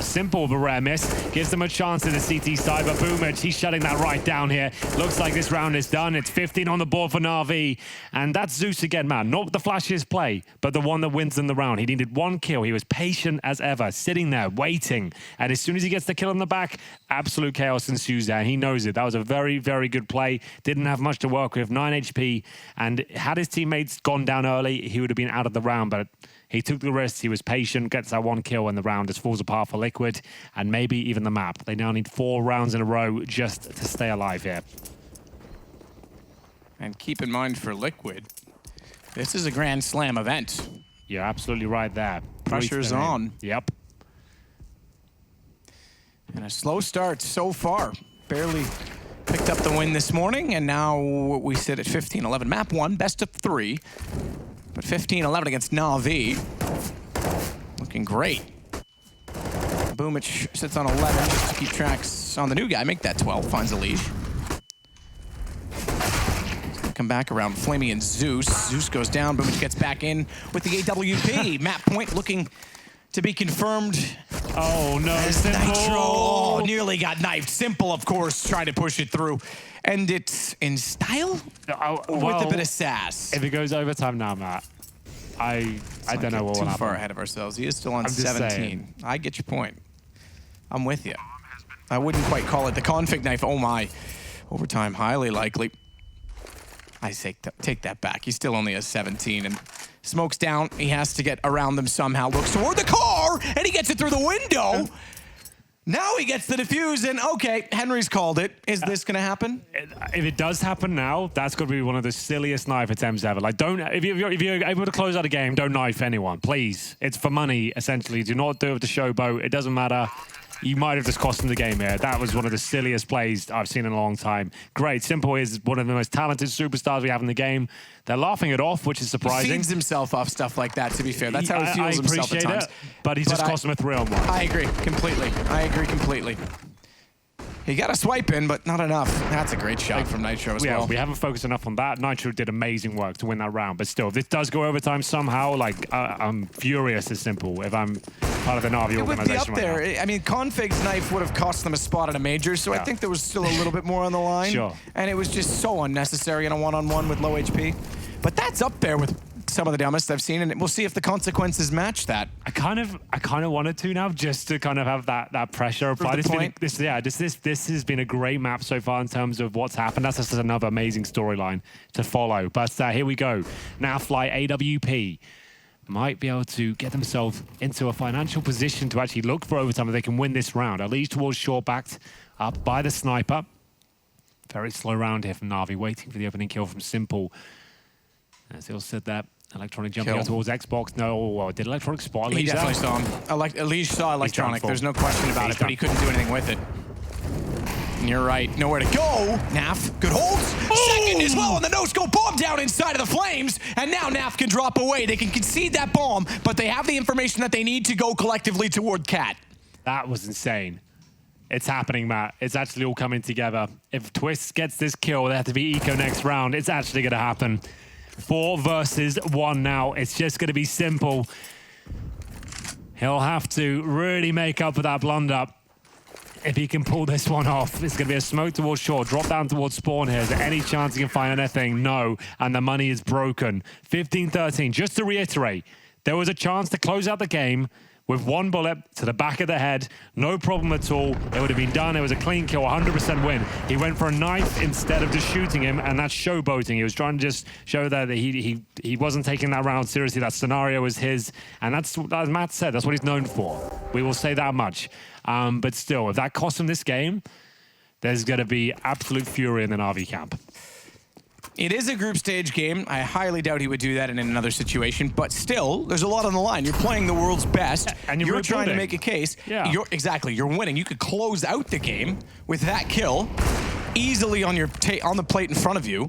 s1mple with a rare miss. Gives them a chance in the CT side, but Boomage, he's shutting that right down here. Looks like this round is done. It's 15 on the board for NaVi. And that's Zeus again, man. Not the flashiest play, but the one that wins them the round. He needed one kill. He was patient as ever, sitting there, waiting. And as soon as he gets the kill in the back, absolute chaos ensues there. And he knows it. That was a very, very good play. Didn't have much to work with, 9 HP. And had his teammates gone down early, he would have been out of the round. But he took the risk, he was patient, gets that one kill, and the round just falls apart for Liquid, and maybe even the map. They now need 4 rounds in a row just to stay alive here. And keep in mind for Liquid, this is a Grand Slam event. You're absolutely right there. Pressure's on. Yep. And a slow start so far. Barely picked up the win this morning, and now we sit at 15-11. Map 1, best of 3. But 15-11 against NaVi. Looking great. Boomage sits on 11 just to keep tracks on the new guy. Make that 12, finds a leash. Come back around Flamey and Zeus. Zeus goes down, Boomage gets back in with the AWP. Map point looking to be confirmed. Oh no, s1mple. Nitro, oh, nearly got knifed. s1mple, of course, trying to push it through. And it's in style? Well, with a bit of sass. If it goes overtime now, Matt, I don't know what will happen. Too far ahead of ourselves. He is still on 17. I get your point. I'm with you. I wouldn't quite call it the config knife. Oh my. Overtime, highly likely. I take that back. He still only has 17. And smoke's down. He has to get around them somehow. Looks toward the car, and he gets it through the window. Now he gets the defuse, and okay, Henry's called it. Is this going to happen? If it does happen now, that's going to be one of the silliest knife attempts ever. Like, if you're able to close out a game, don't knife anyone, please. It's for money, essentially. Do not do it with the showboat. It doesn't matter. You might have just cost him the game here. That was one of the silliest plays I've seen in a long time. Great. s1mple is one of the most talented superstars we have in the game. They're laughing it off, which is surprising. He feeds himself off stuff like that, to be fair. That's how he feels himself at times. But he's just cost him a 3-on-1. I agree completely. I agree completely. He got a swipe in, but not enough. That's a great shot from Nitro as well. We haven't focused enough on that. Nitro did amazing work to win that round. But still, if this does go overtime somehow, like, I'm furious as s1mple if I'm part of the NaVi organization. It would be up there. I mean, Config's knife would have cost them a spot at a major, so I think there was still a little bit more on the line. Sure. And it was just so unnecessary in a one-on-one with low HP. But that's up there with some of the dumbest I've seen, and we'll see if the consequences match that. I kind of wanted to now, just to kind of have that pressure applied. This has been a great map so far in terms of what's happened. That's just another amazing storyline to follow. But here we go. Now Fly AWP might be able to get themselves into a financial position to actually look for overtime if they can win this round. At least towards short, backed up by the sniper. Very slow round here from NaVi, waiting for the opening kill from s1mple. As Hill said that, Electronic jumping out towards Xbox. No, did Electronic spot? He definitely saw him. Elish saw Electronic. There's no question about it, but he couldn't do anything with it. And you're right. Nowhere to go. Naf, good holds. Second as well, and the no-scope bomb down inside of the flames. And now Naf can drop away. They can concede that bomb, but they have the information that they need to go collectively toward Cat. That was insane. It's happening, Matt. It's actually all coming together. If Twist gets this kill, they have to be eco next round. It's actually going to happen. 4 versus 1 now. It's just going to be s1mple. He'll have to really make up for that blunder if he can pull this one off. It's going to be a smoke towards short, drop down towards spawn here. Is there any chance he can find anything? No. And the money is broken. 15-13. Just to reiterate, there was a chance to close out the game with 1 bullet to the back of the head. No problem at all. It would have been done. It was a clean kill, 100% win. He went for a knife instead of just shooting him, and that's showboating. He was trying to just show that he wasn't taking that round seriously. That scenario was his, and that's, as Matt said, that's what he's known for. We will say that much. But still, if that costs him this game, there's going to be absolute fury in the NaVi camp. It is a group stage game. I highly doubt he would do that in another situation, but still, there's a lot on the line. You're playing the world's best, and you're trying to make a case. Yeah. You're winning. You could close out the game with that kill easily on the plate in front of you,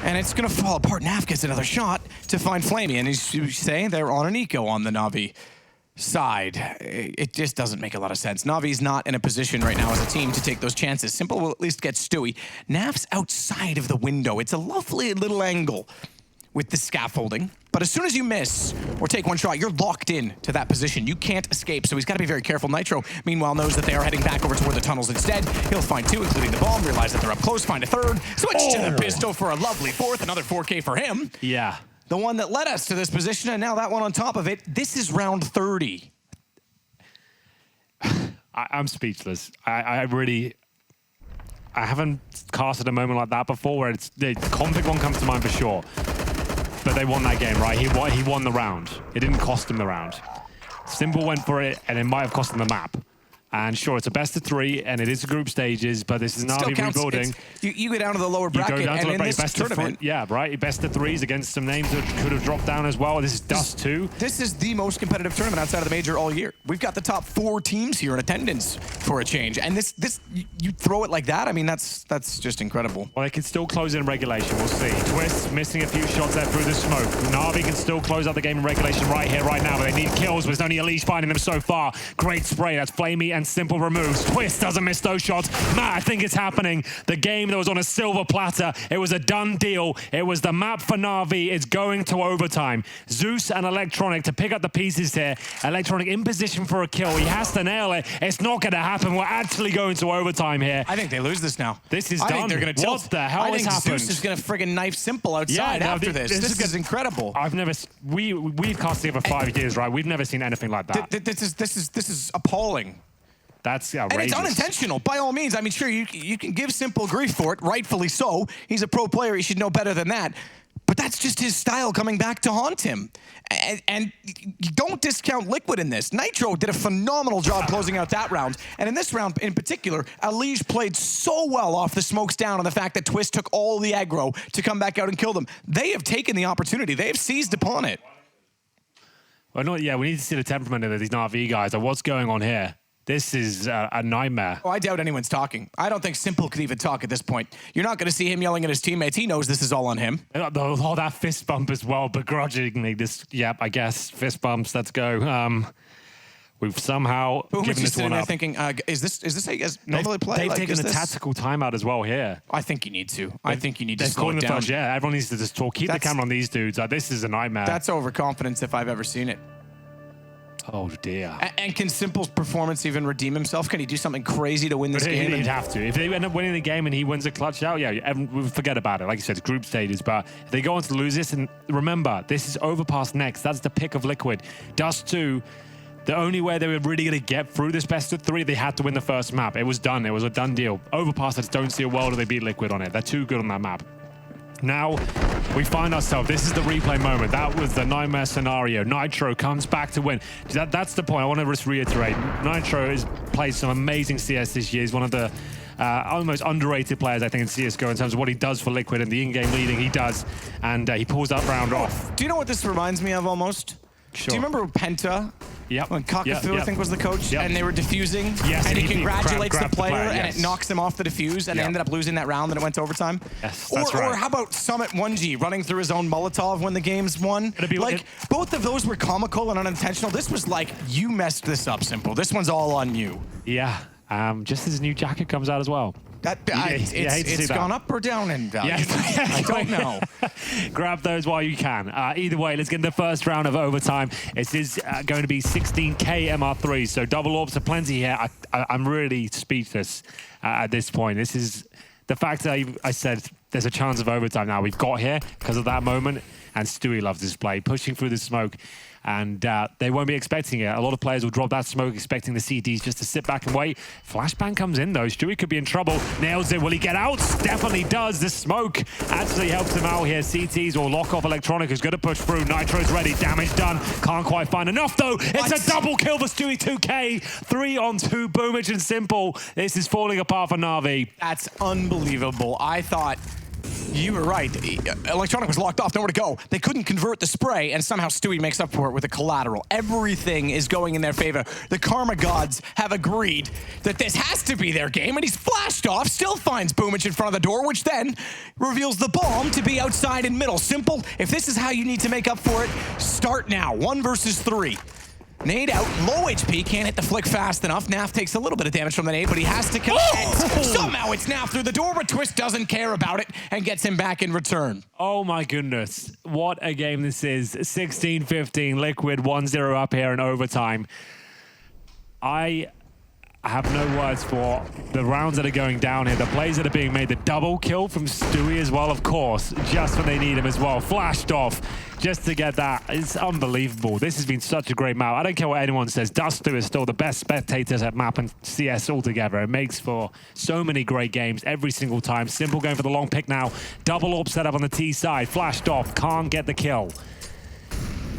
and it's going to fall apart. Naf gets another shot to find Flamey, and he's saying they're on an eco on the NaVi side. It just doesn't make a lot of sense. NaVi's not in a position right now as a team to take those chances. s1mple will at least get Stewie. Naf's outside of the window. It's a lovely little angle with the scaffolding. But as soon as you miss or take one shot, you're locked in to that position. You can't escape, so he's got to be very careful. Nitro, meanwhile, knows that they are heading back over toward the tunnels instead. He'll find 2, including the bomb, realize that they're up close, find a 3rd, switch to the pistol for a lovely 4th, another 4K for him. Yeah. The one that led us to this position, and now that one on top of it. This is round 30. I'm speechless. I haven't casted a moment like that before where the config one comes to mind for sure. But they won that game, right? He won the round. It didn't cost him the round. s1mple went for it, and it might have cost him the map. And sure, it's a best of 3, and it is group stages, but this is NaVi rebuilding. You go down to the lower bracket, you go down to and the in bracket, this tournament... Yeah, right, best of 3s against some names that could have dropped down as well. This is Dust 2. This is the most competitive tournament outside of the major all year. We've got the top 4 teams here in attendance for a change. And you throw it like that, I mean, that's just incredible. Well, they can still close in regulation, we'll see. Twist missing a few shots there through the smoke. NaVi can still close out the game in regulation right here, right now, but they need kills, but it's only Elise finding them so far. Great spray, that's Flamey and s1mple removes. Twist doesn't miss those shots. Matt, I think it's happening. The game that was on a silver platter, it was a done deal. It was the map for NaVi. It's going to overtime. Zeus and Electronic to pick up the pieces here. Electronic in position for a kill. He has to nail it. It's not going to happen. We're actually going to overtime here. I think they lose this now. This is done. I think they're going to tilt. What the hell has happened? Zeus is going to friggin' knife s1mple outside after this. This is incredible. We've cast together for 5 years, right? We've never seen anything like that. This is appalling. That's outrageous. And it's unintentional, by all means. I mean, sure, you can give s1mple grief for it, rightfully so. He's a pro player. He should know better than that. But that's just his style coming back to haunt him. And you don't discount Liquid in this. Nitro did a phenomenal job closing out that round. And in this round in particular, Alige played so well off the smokes down on the fact that Twist took all the aggro to come back out and kill them. They have taken the opportunity. They have seized upon it. Well, we need to see the temperament of these NaVi guys. What's going on here? This is a nightmare. Oh, I doubt anyone's talking. I don't think s1mple could even talk at this point. You're not going to see him yelling at his teammates. He knows this is all on him. Oh, that fist bump as well, begrudgingly. Yep, I guess. Fist bumps, let's go. We've somehow given this one up. Thinking, is this how you guys normally play? They've taken a tactical timeout as well here. I think you need to. I think you need to slow it down. Yeah, everyone needs to just talk. Keep the camera on these dudes. This is a nightmare. That's overconfidence if I've ever seen it. Oh, dear. And can s1mple's performance even redeem himself? Can he do something crazy to win this game? He'd have to. If they end up winning the game and he wins a clutch out, yeah, we forget about it. Like you said, it's group stages. But if they go on to lose this, and remember, this is Overpass next. That's the pick of Liquid. Dust 2, the only way they were really going to get through this best of 3, they had to win the first map. It was done. It was a done deal. Overpass, I just don't see a world where they beat Liquid on it. They're too good on that map. Now, we find ourselves, this is the replay moment. That was the nightmare scenario. Nitro comes back to win. That's the point I want to just reiterate. Nitro has played some amazing CS this year. He's one of the almost underrated players, I think, in CSGO in terms of what he does for Liquid and the in-game leading he does. And he pulls that round off. Do you know what this reminds me of almost? Sure. Do you remember Penta? Yep. When Kakafu, I think, was the coach, and they were defusing, yes, and he congratulates the player, yes. and it knocks them off the defuse, and they ended up losing that round, and it went to overtime. Yes, that's right. Or how about Summit 1G running through his own Molotov when the game's won? Like, both of those were comical and unintentional. This was like, you messed this up, s1mple. This one's all on you. Yeah, just as his new jacket comes out as well. It's gone up or down in value. I don't know. Grab those while you can. Either way, let's get in the first round of overtime. It is going to be 16K MR3, so double orbs are plenty here. I'm really speechless at this point. This is the fact that I said there's a chance of overtime now. We've got here because of that moment, and Stewie loves this play, pushing through the smoke. And they won't be expecting it. A lot of players will drop that smoke expecting the CTs just to sit back and wait. Flashbang comes in though. Stewie could be in trouble. Nails it. Will he get out? Definitely does. The smoke actually helps him out here. CTs will lock off Electronic, who's going to push through. Nitro's ready. Damage done. Can't quite find enough though. It's a double kill for Stewie 2K. 3 on 2. Boomage and s1mple. This is falling apart for NaVi. That's unbelievable. I thought... You were right. Electronic was locked off, nowhere to go. They couldn't convert the spray, and somehow Stewie makes up for it with a collateral. Everything is going in their favor. The Karma Gods have agreed that this has to be their game, and he's flashed off, still finds Boomage in front of the door, which then reveals the bomb to be outside in middle. s1mple, if this is how you need to make up for it, start now. 1 versus 3. Nade out, low HP, can't hit the flick fast enough. Naf takes a little bit of damage from the nade, but he has to connect. Oh! Somehow it's Naf through the door, but Twist doesn't care about it and gets him back in return. Oh my goodness. What a game this is. 16-15, Liquid 1-0 up here in overtime. I have no words for the rounds that are going down here. The plays that are being made. The double kill from Stewie as well, of course, just when they need him as well. Flashed off just to get that. It's unbelievable. This has been such a great map. I don't care what anyone says. Dust2 is still the best spectators at map and CS altogether. It makes for so many great games every single time. s1mple going for the long pick now. Double orb set up on the T side. Flashed off. Can't get the kill.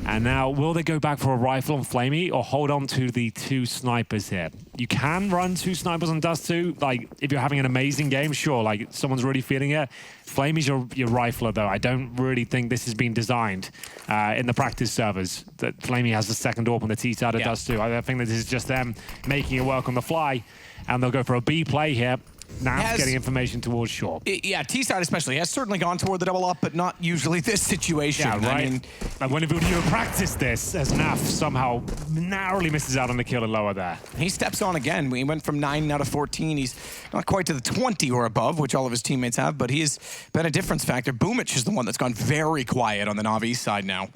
And now, will they go back for a rifle on Flamey or hold on to the 2 snipers here? You can run 2 snipers on Dust2. Like, if you're having an amazing game, sure, like, someone's really feeling it. Flamey's your rifler, though. I don't really think this has been designed in the practice servers, that Flamey has the second AWP on the T side of Dust2. I think that this is just them making it work on the fly, and they'll go for a B play here. Now getting information towards short. Yeah, T-side especially has certainly gone toward the double up, but not usually this situation. Yeah, right. I mean, and whenever you practice this, as Naf somehow narrowly misses out on the kill and lower there. He steps on again. He went from 9 out of 14. He's not quite to the 20 or above, which all of his teammates have, but he has been a difference factor. Boomich is the one that's gone very quiet on the NaVi side now.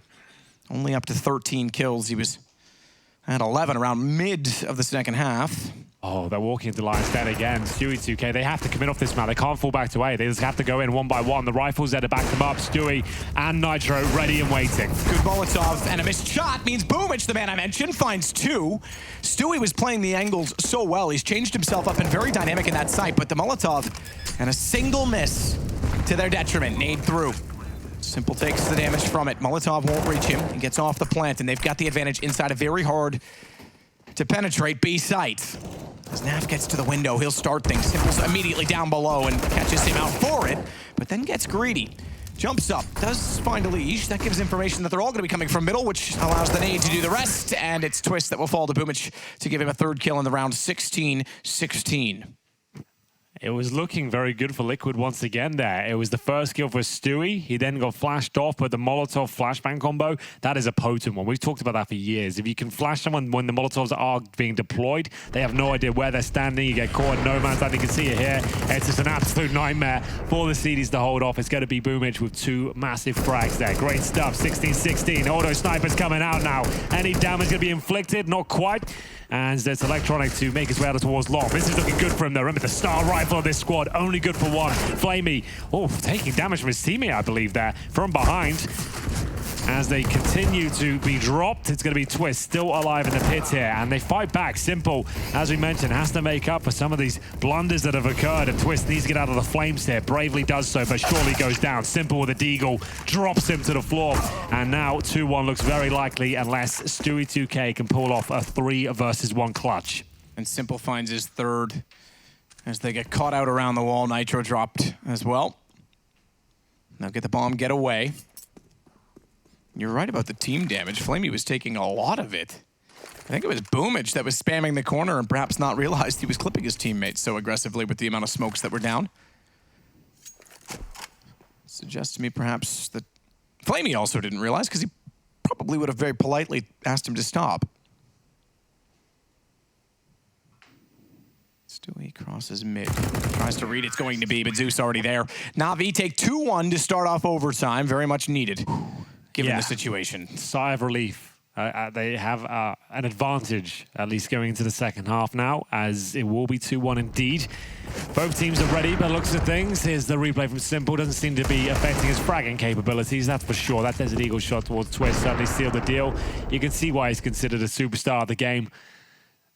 Only up to 13 kills. He was at 11 around mid of the second half. Oh, they're walking into Lion's Den again. Stewie 2K, they have to commit off this map. They can't fall back to A. They just have to go in one by one. The rifles there to back them up. Stewie and Nitro ready and waiting. Good Molotov and a missed shot means Boomich, the man I mentioned, finds 2. Stewie was playing the angles so well. He's changed himself up and very dynamic in that site, but the Molotov and a single miss to their detriment. Nade through. s1mple takes the damage from it. Molotov won't reach him. He gets off the plant, and they've got the advantage inside a very hard to penetrate B site. As Naf gets to the window, he'll start things. s1mple's immediately down below and catches him out for it, but then gets greedy. Jumps up, does find a leash. That gives information that they're all going to be coming from middle, which allows the nade to do the rest, and it's Twist that will fall to Boomich to give him a 3rd kill in the round. 16-16. It was looking very good for Liquid once again there. It was the first kill for Stewie. He then got flashed off, but the Molotov flashbang combo, that is a potent one. We've talked about that for years. If you can flash someone when the Molotovs are being deployed, they have no idea where they're standing. You get caught in no man's land. You can see it here. It's just an absolute nightmare for the CDs to hold off. It's going to be Boomich with 2 massive frags there. Great stuff. 16-16. Auto snipers coming out now. Any damage going to be inflicted? Not quite. And it's Electronic to make his way out towards long. This is looking good for him though. Remember, the star rifle of this squad, only good for 1. Flamey, taking damage from his teammate, I believe, there from behind. As they continue to be dropped, it's going to be Twist still alive in the pit here, and they fight back. s1mple, as we mentioned, has to make up for some of these blunders that have occurred, and Twist needs to get out of the flames here. Bravely does so, but surely goes down. s1mple with a deagle drops him to the floor, and now 2-1 looks very likely unless Stewie 2K can pull off a 3 versus 1 clutch. And s1mple finds his 3rd as they get caught out around the wall. Nitro dropped as well. Now get the bomb, get away. You're right about the team damage. Flamey was taking a lot of it. I think it was Boomich that was spamming the corner and perhaps not realized he was clipping his teammates so aggressively with the amount of smokes that were down. Suggests to me perhaps that Flamey also didn't realize, because he probably would have very politely asked him to stop. Stewie crosses mid. Tries to read it's going to be, but Zeus already there. NaVi take 2-1 to start off overtime. Very much needed, given the situation. Sigh of relief. They have an advantage, at least going into the second half now, as it will be 2-1 indeed. Both teams are ready by the looks of things. Here's the replay from s1mple. Doesn't seem to be affecting his fragging capabilities, that's for sure. That Desert Eagle shot towards Twist certainly sealed the deal. You can see why he's considered a superstar of the game.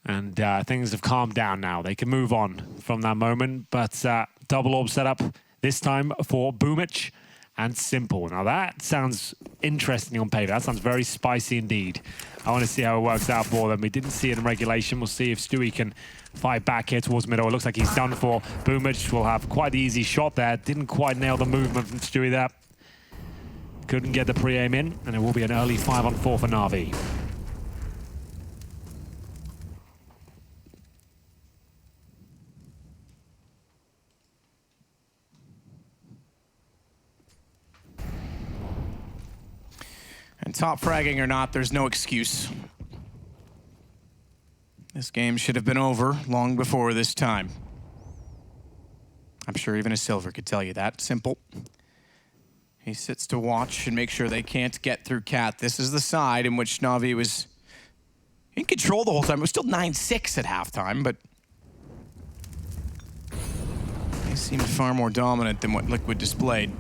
And things have calmed down now. They can move on from that moment. But double orb setup this time for Boomich and s1mple. Now that sounds interesting on paper. That sounds very spicy indeed. I want to see how it works out for them. We didn't see it in regulation. We'll see if Stewie can fight back here towards middle. It looks like he's done for. Boomich will have quite the easy shot there. Didn't quite nail the movement from Stewie there. Couldn't get the pre-aim in, and it will be an early 5-on-4 for NaVi. And top fragging or not, there's no excuse This game should have been over long before this time. I'm sure even a Silver could tell you that. s1mple. He sits to watch and make sure they can't get through Cat. This is the side in which NaVi was in control the whole time. It was still 9-6 at halftime, but they seemed far more dominant than what Liquid displayed.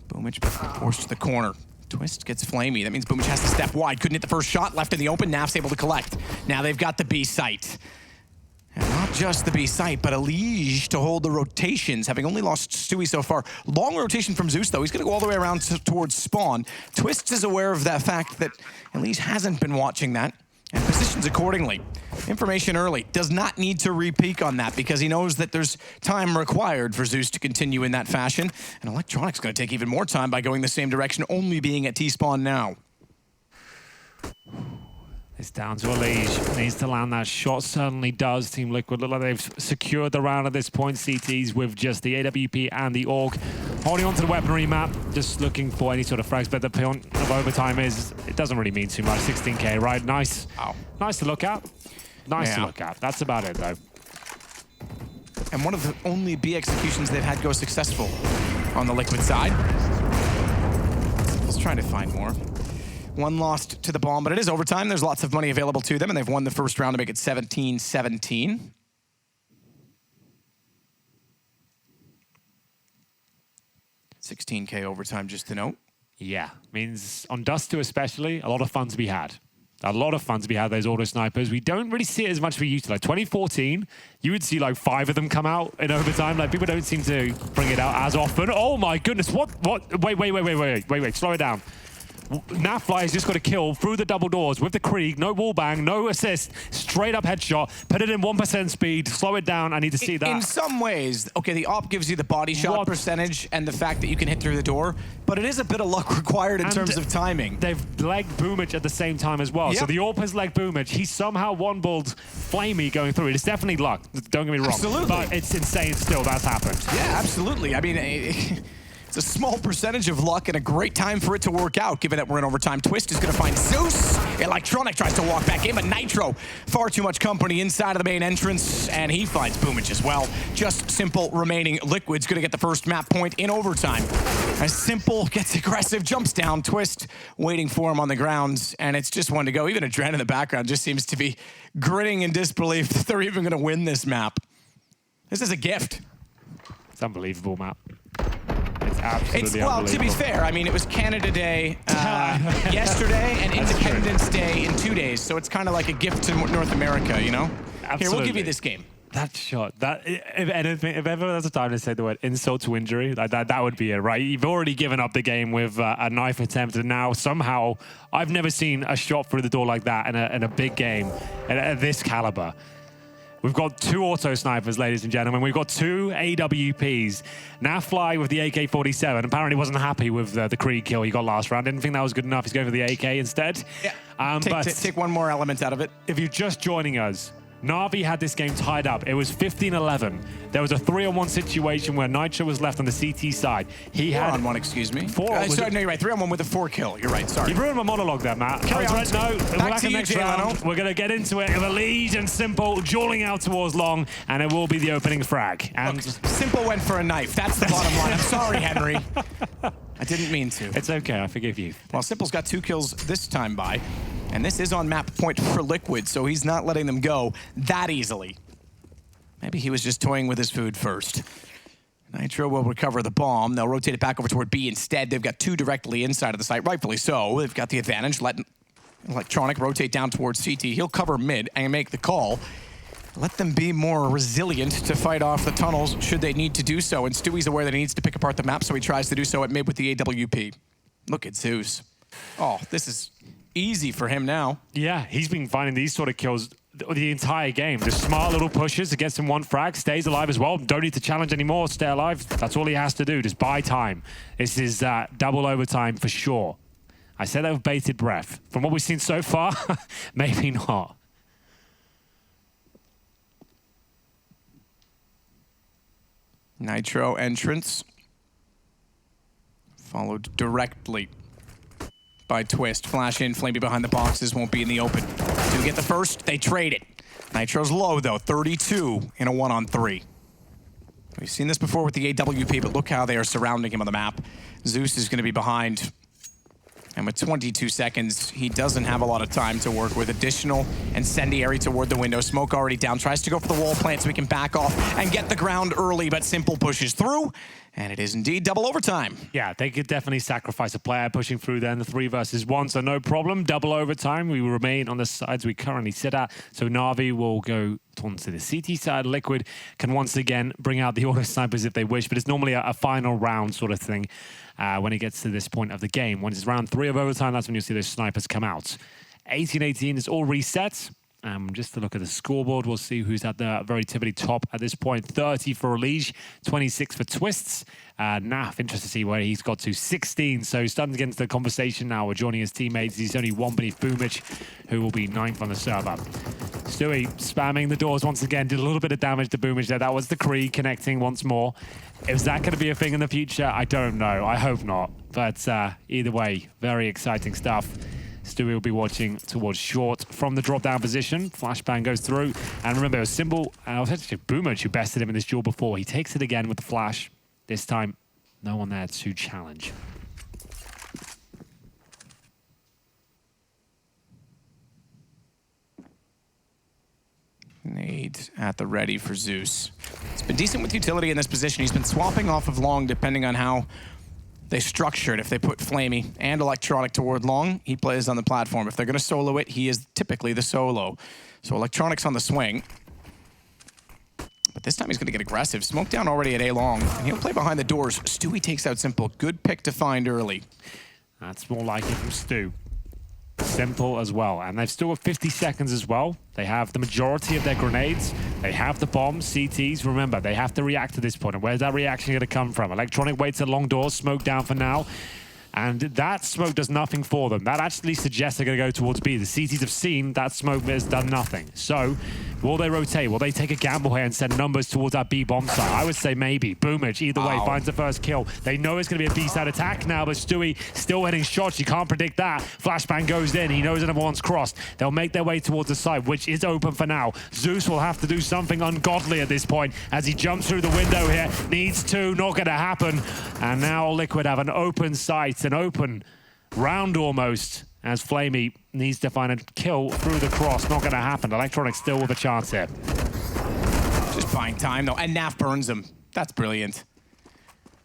Boomich forced to the corner. Twist gets flamey. That means Boomich has to step wide. Couldn't hit the first shot. Left in the open. Naf's able to collect. Now they've got the B site. And not just the B site, but a Liege to hold the rotations, having only lost Stewie so far. Long rotation from Zeus, though. He's going to go all the way around towards spawn. Twist is aware of that fact that Liege hasn't been watching that and positions accordingly. Information early. Does not need to re-peek on that because he knows that there's time required for Zeus to continue in that fashion. And Electronic's going to take even more time by going the same direction, only being at T-spawn now. It's down to a Liege. Needs to land that shot. Certainly does. Team Liquid look like they've secured the round at this point. CTs with just the AWP and the AUG. Holding on to the weaponry map. Just looking for any sort of frags. But the point of overtime is, it doesn't really mean too much. 16K, right? Nice. Wow. Nice to look at. Nice to look at. That's about it, though. And one of the only B executions they've had go successful on the Liquid side. Let's try to find more. One lost to the bomb, but it is overtime. There's lots of money available to them, and they've won the first round to make it 17-17. $16K overtime, just to note. Yeah, means on Dust 2 especially, a lot of fun to be had. A lot of fun to be had, those auto snipers. We don't really see it as much for you. Like 2014, you would see like 5 of them come out in overtime. Like people don't seem to bring it out as often. Oh my goodness, what? Wait, slow it down. NaFi has just got a kill through the double doors with the Krieg, no wallbang, no assist, straight up headshot, put it in 1% speed, slow it down, I need to see that. In some ways, okay, the op gives you the body shot percentage and the fact that you can hit through the door, but it is a bit of luck required in terms of timing. They've legged Boomich at the same time as well, so the AWP has legged Boomich, he somehow one-balled Flamey going through. It's definitely luck, don't get me wrong. Absolutely. But it's insane still that's happened. Yeah, absolutely. I mean, it's a small percentage of luck and a great time for it to work out, given that we're in overtime. Twist is going to find Zeus. Electronic tries to walk back in, but Nitro, far too much company inside of the main entrance, and he finds Boomich as well. Just s1mple remaining. Liquid's going to get the first map point in overtime. As s1mple gets aggressive, jumps down. Twist waiting for him on the ground, and it's just one to go. Even Adren in the background just seems to be grinning in disbelief that they're even going to win this map. This is a gift. It's unbelievable map. Absolutely well, to be fair, I mean, it was Canada Day yesterday and Independence Day in 2 days, so it's kind of like a gift to North America, you know? Absolutely. Here, we'll give you this game. That shot, if ever there's a time to say the word insult to injury, like that would be it, right? You've already given up the game with a knife attempt, and now somehow, I've never seen a shot through the door like that in a big game at this caliber. We've got 2 auto snipers, ladies and gentlemen. We've got 2 AWPs. NaFi with the AK-47 apparently wasn't happy with the Krieg kill he got last round. Didn't think that was good enough. He's going for the AK instead. Yeah. Take one more element out of it. If you're just joining us, NaVi had this game tied up. It was 15-11. There was a 3-on-1 situation where Nitro was left on the CT side. He had 4-on-1, excuse me. Sorry, no, you're right. 3-on-1 with a 4 kill. You're right. Sorry. You ruined my monologue there, Matt. Carry on. No, back to you, next round. We're going to get into it. The Liege and s1mple dueling out towards long, and it will be the opening frag. And look, s1mple went for a knife. That's the bottom line. I'm sorry, Henry. I didn't mean to. It's okay. I forgive you. Well, s1mple's got 2 kills this time by. And this is on map point for Liquid, so he's not letting them go that easily. Maybe he was just toying with his food first. Nitro will recover the bomb. They'll rotate it back over toward B instead. They've got 2 directly inside of the site, rightfully so. They've got the advantage. Let Electronic rotate down towards CT. He'll cover mid and make the call. Let them be more resilient to fight off the tunnels should they need to do so. And Stewie's aware that he needs to pick apart the map, so he tries to do so at mid with the AWP. Look at Zeus. Oh, this is easy for him now. Yeah, he's been finding these sort of kills the entire game. Just smart little pushes to get him 1 frag, stays alive as well. Don't need to challenge anymore, stay alive. That's all he has to do, just buy time. This is double overtime for sure. I said that with bated breath. From what we've seen so far, maybe not. Nitro entrance. Followed directly by Twist. Flash in, Flamey behind the boxes, won't be in the open. To get the first, they trade it. Nitro's low, though. 32 in a 1-on-3. We've seen this before with the AWP, but look how they are surrounding him on the map. Zeus is going to be behind. And with 22 seconds, he doesn't have a lot of time to work with. Additional incendiary toward the window. Smoke already down. Tries to go for the wall plant so he can back off and get the ground early, but s1mple pushes through. And it is indeed double overtime. Yeah, they could definitely sacrifice a player pushing through there in the 3 versus 1, so no problem. Double overtime. We will remain on the sides we currently sit at. So NaVi will go onto the CT side. Liquid can once again bring out the auto snipers if they wish, but it's normally a final round sort of thing when it gets to this point of the game. When it's round 3 of overtime, that's when you'll see those snipers come out. 18-18 is all reset. Just to look at the scoreboard, we'll see who's at the very tippity top at this point. 30 for Elige, 26 for Twists. NaV, interested to see where he's got to. 16, so he's starting to get into the conversation now. We're joining his teammates. He's only 1 beneath Boomich, who will be 9th on the server. Stewie spamming the doors once again. Did a little bit of damage to Boomich there. That was the Kree connecting once more. Is that going to be a thing in the future? I don't know. I hope not. But either way, very exciting stuff. Stewie will be watching towards short from the drop-down position. Flashbang goes through. And remember, it was s1mple, it was actually Boomich who bested him in this duel before. He takes it again with the flash. This time, no one there to challenge. Nade at the ready for Zeus. It's been decent with utility in this position. He's been swapping off of long depending on how they structure it. If they put Flamey and Electronic toward long, he plays on the platform. If they're going to solo it, he is typically the solo. So Electronic's on the swing. But this time he's going to get aggressive. Smoke down already at A long, and he'll play behind the doors. Stewie takes out s1mple. Good pick to find early. That's more like it from Stu. s1mple as well. And they've still got 50 seconds as well. They have the majority of their grenades. They have the bombs, CTs. Remember, they have to react to this point. And where's that reaction going to come from? Electronic waits at long doors, smoke down for now. And that smoke does nothing for them. That actually suggests they're going to go towards B. The CTs have seen that smoke has done nothing. So, will they rotate? Will they take a gamble here and send numbers towards that B bomb site? I would say maybe. Boomich, either way, finds the first kill. They know it's going to be a B-side attack now, but Stewie still hitting shots. You can't predict that. Flashbang goes in. He knows another one's crossed. They'll make their way towards the site, which is open for now. Zeus will have to do something ungodly at this point as he jumps through the window here. Needs to, not going to happen. And now Liquid have an open site, an open round almost, as Flamey needs to find a kill through the cross. Not going to happen. Electronic still with a chance here. Just buying time, though. And NaV burns him. That's brilliant.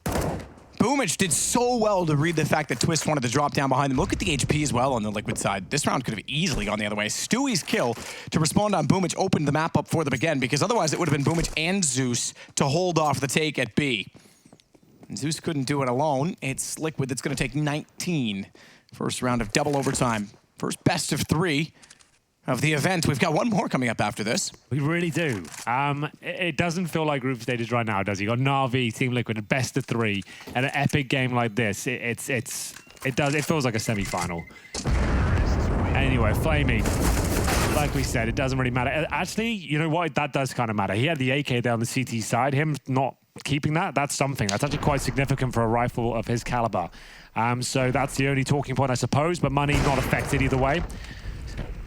Boomich did so well to read the fact that Twist wanted to drop down behind him. Look at the HP as well on the Liquid side. This round could have easily gone the other way. Stewie's kill to respond on Boomich opened the map up for them again, because otherwise it would have been Boomich and Zeus to hold off the take at B. And Zeus couldn't do it alone. It's Liquid that's going to take 19. First round of double overtime. First best of 3 of the event. We've got one more coming up after this. We really do. It doesn't feel like group stages right now, does it? You got NaVi, Team Liquid, a best of 3, and an epic game like this. It feels like a semi-final. Anyway, Flamey, like we said, it doesn't really matter. Actually, you know what? That does kind of matter. He had the AK there on the CT side. Him not keeping that, that's something. That's actually quite significant for a rifle of his caliber. So that's the only talking point, I suppose, but money not affected either way.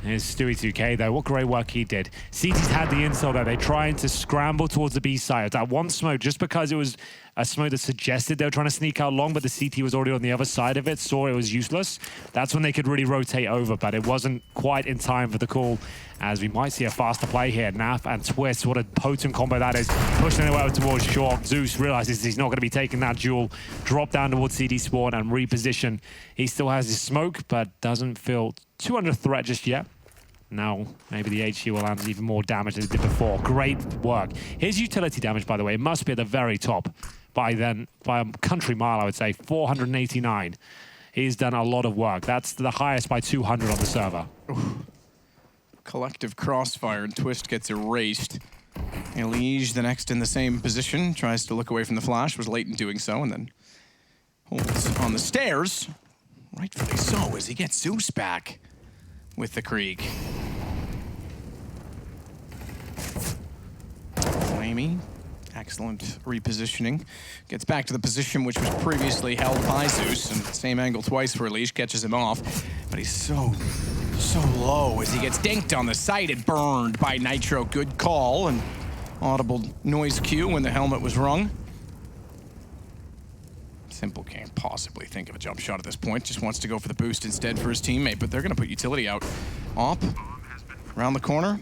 Here's Stewie 2K, though. What great work he did. CT's had the intel, though. They're trying to scramble towards the B side. That one smoke, just because it was a smoke that suggested they were trying to sneak out long, but the CT was already on the other side of it, saw it was useless. That's when they could really rotate over, but it wasn't quite in time for the call, as we might see a faster play here. NaV and Twist, what a potent combo that is. Pushing their way towards short. Zeus realizes he's not going to be taking that duel. Drop down towards CD spawn and reposition. He still has his smoke, but doesn't feel too under threat just yet. Now, maybe the HE will land even more damage than it did before. Great work. His utility damage, by the way, it must be at the very top. By a country mile, I would say, 489. He's done a lot of work. That's the highest by 200 on the server. Ooh. Collective crossfire, and Twist gets erased. Elige, the next in the same position, tries to look away from the flash, was late in doing so, and then holds on the stairs. Rightfully so, as he gets Zeus back with the Krieg. Flamey, excellent repositioning. Gets back to the position which was previously held by Zeus, and same angle twice for Elige, catches him off. But he's so So low as he gets dinked on the site and burned by Nitro. Good call and audible noise cue when the helmet was rung. s1mple can't possibly think of a jump shot at this point. Just wants to go for the boost instead for his teammate, but they're going to put utility out. Op, around the corner.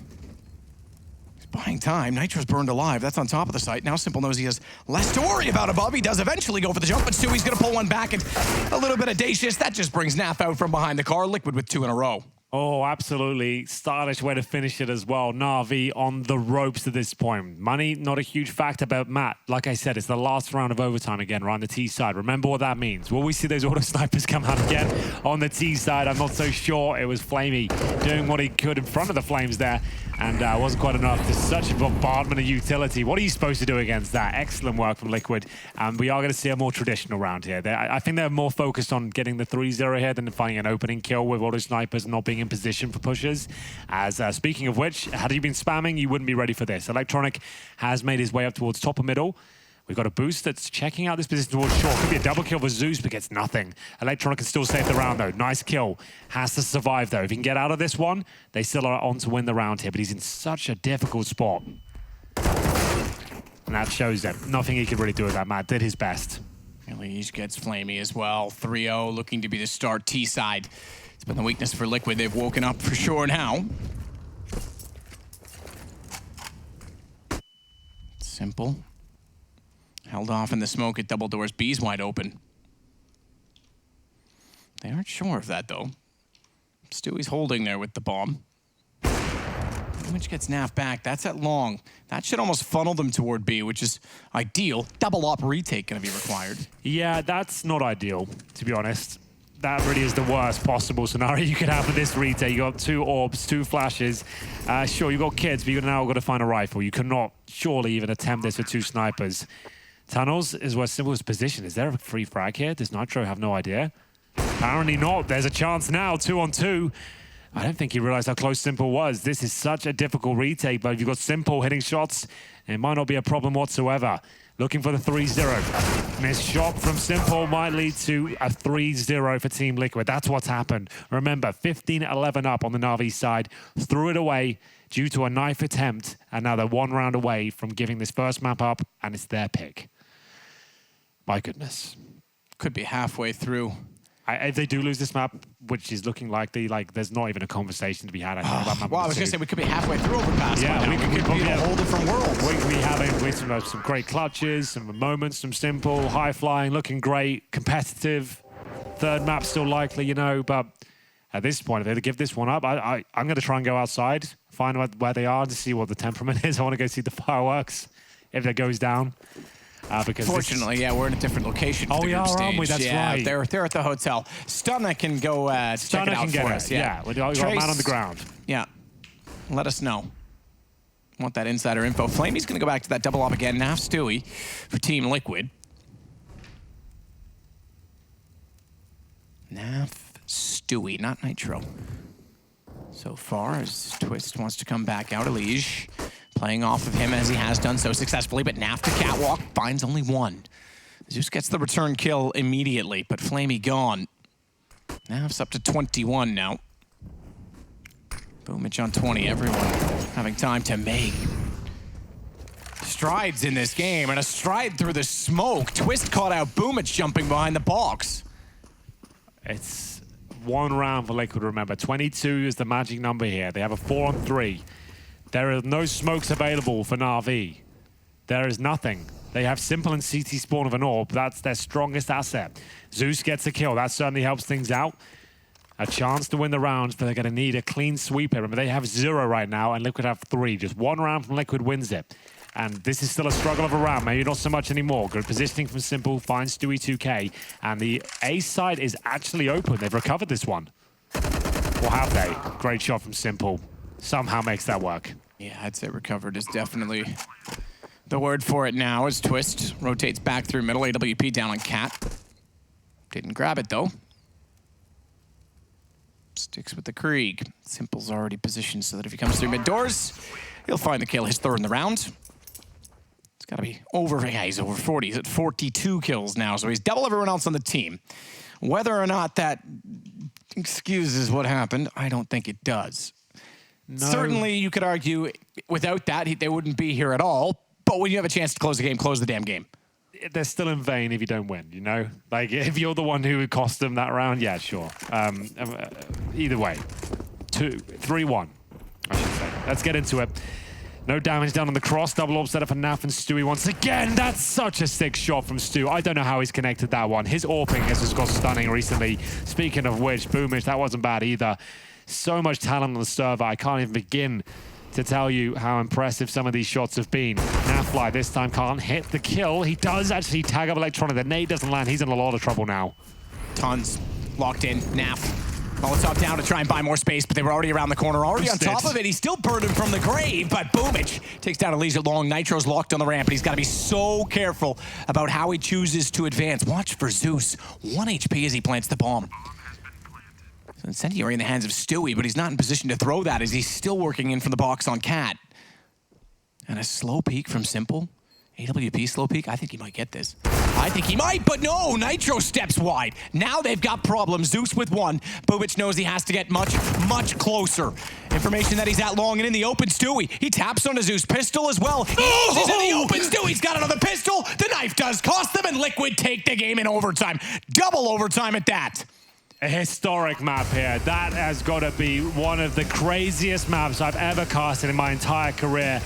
He's buying time. Nitro's burned alive. That's on top of the site. Now s1mple knows he has less to worry about above. He does eventually go for the jump, but Stewie's going to pull one back, and a little bit audacious. That just brings NaV out from behind the car. Liquid with 2 in a row. Oh, absolutely. Stylish way to finish it as well. NaVi on the ropes at this point. Money, not a huge factor, but Matt, like I said, it's the last round of overtime again, right on the T side. Remember what that means. Will we see those auto snipers come out again on the T side? I'm not so sure. It was Flamey doing what he could in front of the Flames there, and wasn't quite enough. There's such a bombardment of utility. What are you supposed to do against that? Excellent work from Liquid. We are going to see a more traditional round here. I think they're more focused on getting the 3-0 here than finding an opening kill with auto snipers and not being in position for pushes. As speaking of which, had you been spamming, you wouldn't be ready for this. Electronic has made his way up towards top of middle. We've got a boost that's checking out this position towards short. Could be a double kill for Zeus, but gets nothing. Electronic can still save the round, though. Nice kill. Has to survive, though. If he can get out of this one, they still are on to win the round here, but he's in such a difficult spot. And that shows him. Nothing he could really do with that, Matt. Did his best. Elise gets Flamey as well. 3-0, looking to be the start T side. It's been the weakness for Liquid. They've woken up for sure now. s1mple. Held off in the smoke at double doors. B's wide open. They aren't sure of that, though. Stewie's holding there with the bomb. Which gets NaV back. That's at long. That should almost funnel them toward B, which is ideal. Double op retake going to be required. Yeah, that's not ideal, to be honest. That really is the worst possible scenario you could have for this retake. You got 2 orbs, 2 flashes. Sure, you got kids, but you've now got to find a rifle. You cannot surely even attempt this with 2 snipers. Tunnels is where s1mple's position. Is there a free frag here? Does Nitro have no idea? Apparently not. There's a chance now, 2 on 2. I don't think he realized how close s1mple was. This is such a difficult retake, but if you've got s1mple hitting shots, it might not be a problem whatsoever. Looking for the 3-0. Missed shot from s1mple might lead to a 3-0 for Team Liquid. That's what's happened. Remember, 15-11 up on the NaVi side. Threw it away due to a knife attempt, and now they're 1 round away from giving this first map up, and it's their pick. My goodness. Could be halfway through. If they do lose this map, which is looking likely, like there's not even a conversation to be had. I think, about well, I was going to say we could be halfway through Overpass. Yeah, we could be in a whole different world. We could be having some great clutches, some moments from s1mple, high flying, looking great, competitive. 3rd map still likely, you know, but at this point, if they give this one up, I'm going to try and go outside, find out where they are to see what the temperament is. I want to go see the fireworks if that goes down. Because fortunately, yeah, we're in a different location. Oh, we are, aren't we? That's right. They're at the hotel. Stunna can go check it out for us. Yeah, we got a man on the ground. Yeah, let us know. Want that insider info. Flamey's going to go back to that double op again. NaV Stewie for Team Liquid. NaV Stewie, not Nitro. So far as Twist wants to come back out, Elige playing off of him as he has done so successfully, but NaV to catwalk finds only 1. Zeus gets the return kill immediately, but Flamey gone. NaV's up to 21 now. Boomich on 20, everyone having time to make strides in this game, and a stride through the smoke. Twist caught out Boomich jumping behind the box. It's 1 round for Liquid, remember. 22 is the magic number here. They have a 4 on 3. There are no smokes available for NaVi. There is nothing. They have s1mple and CT spawn of an orb. That's their strongest asset. Zeus gets a kill. That certainly helps things out. A chance to win the round, but they're going to need a clean sweep here. Remember, they have 0 right now, and Liquid have 3. Just 1 round from Liquid wins it. And this is still a struggle of a round. Maybe not so much anymore. Good positioning from s1mple. Finds Stewie 2K. And the A side is actually open. They've recovered this one. Or have they? Great shot from s1mple. Somehow makes that work. Yeah, I'd say recovered is definitely the word for it now as Twist rotates back through middle. AWP down on Cat. Didn't grab it, though. Sticks with the Krieg. s1mple's already positioned so that if he comes through mid-doors, he'll find the kill. His 3rd in the round. It's got to be over. Yeah, he's over 40. He's at 42 kills now, so he's double everyone else on the team. Whether or not that excuses what happened. I don't think it does. No. Certainly, you could argue without that, they wouldn't be here at all. But when you have a chance to close the game, close the damn game. They're still in vain if you don't win, you know? Like, if you're the one who cost them that round, yeah, sure. Either way, 3-1, I should say. Let's get into it. No damage down on the cross. Double orb set up for Naf and Stewie once again. That's such a sick shot from Stu. I don't know how he's connected that one. His AWPing has just got stunning recently. Speaking of which, Boomish, that wasn't bad either. So much talent on the server. I can't even begin to tell you how impressive some of these shots have been. Nafly this time can't hit the kill. He does actually tag up Electronic. The nade doesn't land. He's in a lot of trouble now. Tons locked in. Naf. Molotov down to try and buy more space, but they were already around the corner, already on top of it. He's still burdened from the grave, but Boomich takes down Elijah Long. Nitro's locked on the ramp, but he's got to be so careful about how he chooses to advance. Watch for Zeus. 1 HP as he plants the bomb. Incendiary in the hands of Stewie, but he's not in position to throw that as he's still working in from the box on Cat. And a slow peek from s1mple. AWP slow peek. I think he might get this. I think he might, but no! Nitro steps wide. Now they've got problems. Zeus with one. Bubich knows he has to get much, much closer. Information that he's at long and in the open. Stewie, he taps on a Zeus pistol as well. He's in the open. Stewie's got another pistol. The knife does cost them, and Liquid take the game in overtime. Double overtime at that. A historic map here. That has got to be one of the craziest maps I've ever casted in my entire career.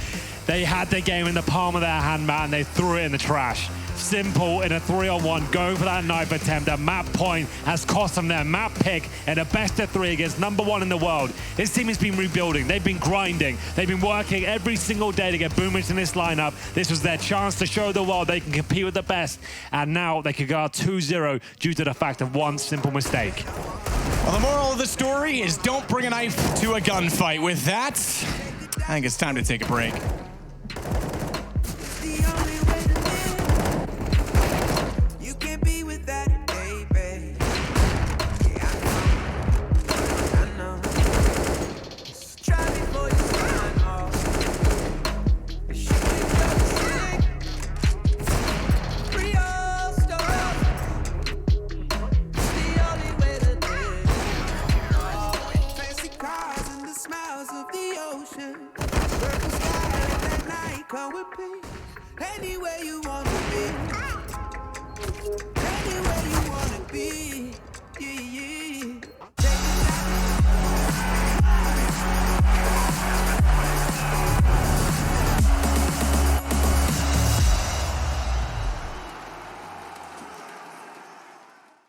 They had the game in the palm of their hand, man. They threw it in the trash. s1mple in a 3-on-1, going for that knife attempt. A map point has cost them their map pick in a best of 3 against #1 in the world. This team has been rebuilding. They've been grinding. They've been working every single day to get Boomers in this lineup. This was their chance to show the world they can compete with the best. And now they could go out 2-0 due to the fact of one simple mistake. Well, the moral of the story is don't bring a knife to a gunfight. With that, I think it's time to take a break. Anywhere you want.